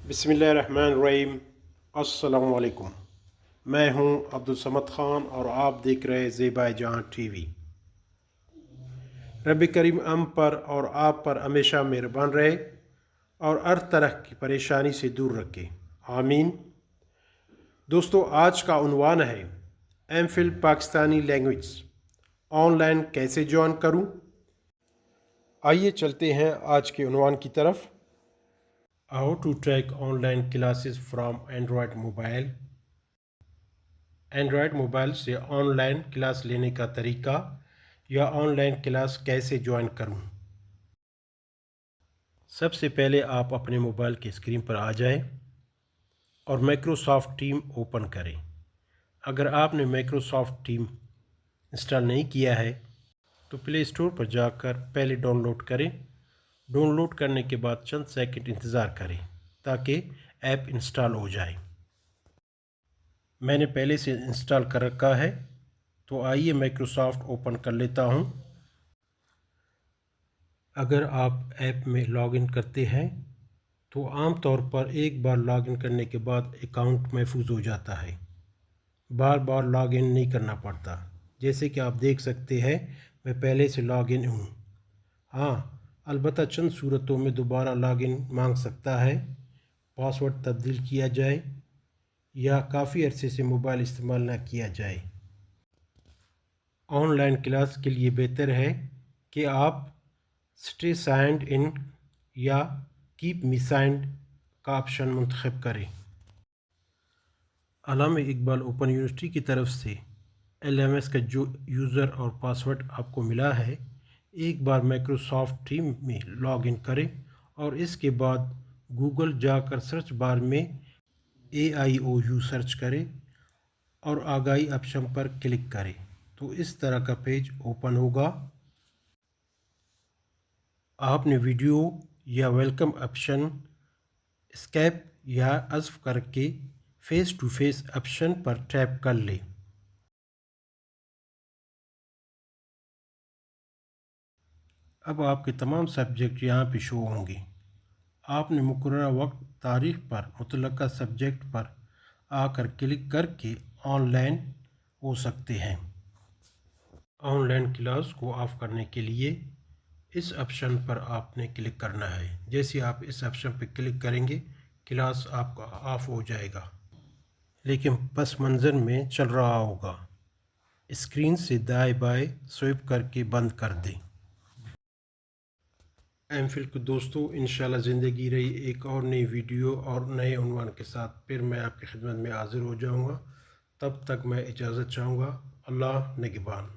बिस्मिल्लाहिर्रहमानिर्रहीम। अस्सलाम वालेकुम। मैं हूं अब्दुल समद ख़ान और आप देख रहे ज़ेबा जहां टीवी। रब करीम हम पर और आप पर हमेशा मेहरबान रहे और हर तरह की परेशानी से दूर रखे, आमीन। दोस्तों, आज का उन्वान है एमफिल पाकिस्तानी लैंग्वेज ऑनलाइन कैसे ज्वाइन करूं। आइए चलते हैं आज के उन्वान की तरफ। How to track online classes from Android mobile. Android mobile से ऑनलाइन क्लास लेने का तरीका या ऑनलाइन क्लास कैसे ज्वाइन करूं। सबसे पहले आप अपने मोबाइल की स्क्रीन पर आ जाएं और माइक्रोसॉफ्ट टीम ओपन करें। अगर आपने माइक्रोसॉफ्ट टीम इंस्टॉल नहीं किया है तो प्ले स्टोर पर जाकर पहले डाउनलोड करें। डाउनलोड करने के बाद चंद सेकंड इंतज़ार करें ताकि ऐप इंस्टॉल हो जाए। मैंने पहले से इंस्टॉल कर रखा है, तो आइए माइक्रोसॉफ्ट ओपन कर लेता हूं। अगर आप ऐप में लॉगिन करते हैं तो आम तौर पर एक बार लॉगिन करने के बाद अकाउंट महफूज हो जाता है, बार बार लॉगिन नहीं करना पड़ता। जैसे कि आप देख सकते हैं मैं पहले से लॉगिन हूँ। हाँ, अलबत्ता चंद सूरतों में दोबारा लॉगिन मांग सकता है, पासवर्ड तब्दील किया जाए या काफ़ी अरसे से मोबाइल इस्तेमाल ना किया जाए। ऑनलाइन क्लास के लिए बेहतर है कि आप स्टे साइंड इन या कीप मी साइंड का ऑप्शन मुंतखब करें। अल्लामा इकबाल ओपन यूनिवर्सिटी की तरफ से LMS का जो यूज़र और पासवर्ड आपको मिला है, एक बार माइक्रोसॉफ्ट टीम में लॉगिन करें और इसके बाद गूगल जाकर सर्च बार में AIOU सर्च करें और आगाही ऑप्शन पर क्लिक करें तो इस तरह का पेज ओपन होगा। आपने वीडियो या वेलकम ऑप्शन स्कैप या हज़फ करके फेस टू फेस ऑप्शन पर टैप कर लें। अब आपके तमाम सब्जेक्ट यहाँ पे शो होंगे। आपने मुकर्रर वक्त तारीख पर मुतल्लका सब्जेक्ट पर आकर क्लिक करके ऑनलाइन हो सकते हैं। ऑनलाइन क्लास को ऑफ़ करने के लिए इस ऑप्शन पर आपने क्लिक करना है। जैसे आप इस ऑप्शन पर क्लिक करेंगे क्लास आपका ऑफ़ हो जाएगा, लेकिन पस मंज़र में चल रहा होगा। स्क्रीन से दाएं बाएं स्वाइप करके बंद कर दें। एमफिल के दोस्तों, इंशाल्लाह ज़िंदगी रही एक और नई वीडियो और नए उन्वान के साथ फिर मैं आपकी खिदमत में हाज़िर हो जाऊँगा। तब तक मैं इजाज़त चाहूँगा। अल्लाह निगहबान।